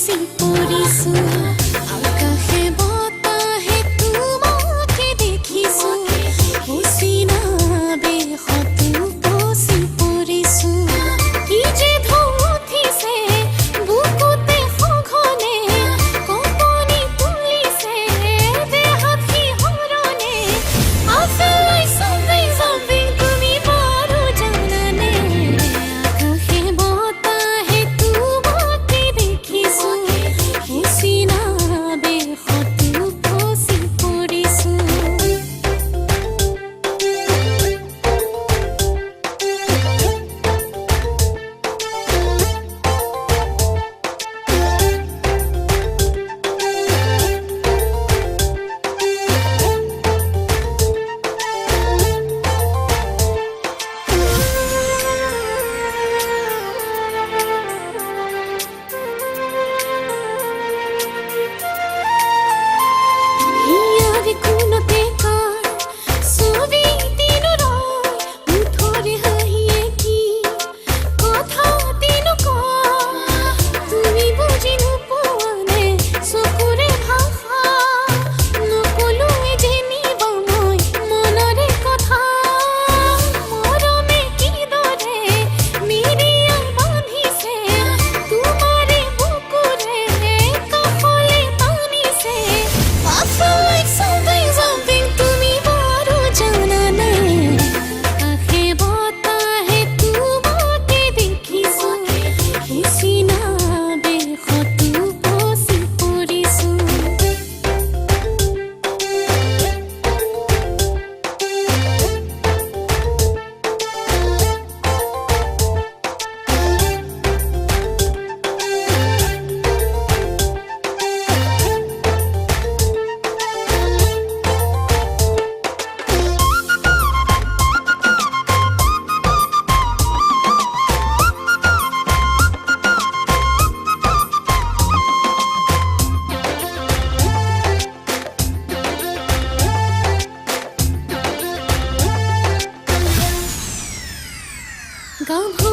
উপচি পৰিছো আকাশে বতাহে তোমাকে দেখিছো অচিনা বেশত উপচি পৰিছো কি যে ঢৌ উঠিছে বুকুতে সঘনে কঁপনি তুলিছে দেহত শিহৰণে I feel like something তুমি বাৰু জানানে আকাশে বতাহে তোমাকে দেখিছো অচিনা বেশত উপচি পৰিছো হিয়াৰ কোনতে কাৰ ছবি দিন ৰয় মুঠৰে হাঁহিয়ে কি কথা দিন কয় তুমি বুজি নোপোৱানে চকুৰে ভাষা নকলোৱে যেনিব মই মনৰে কথা মৰমে কিদৰে মিৰিয়াই বান্ধিছে তোমাৰে বুকুৰে কাষলে টানিছে I feel like something তুমি বাৰু জানানে আকাশে বতাহে তোমাকে দেখিছো অচিনা বেশত উপচি পৰিছো গাঁও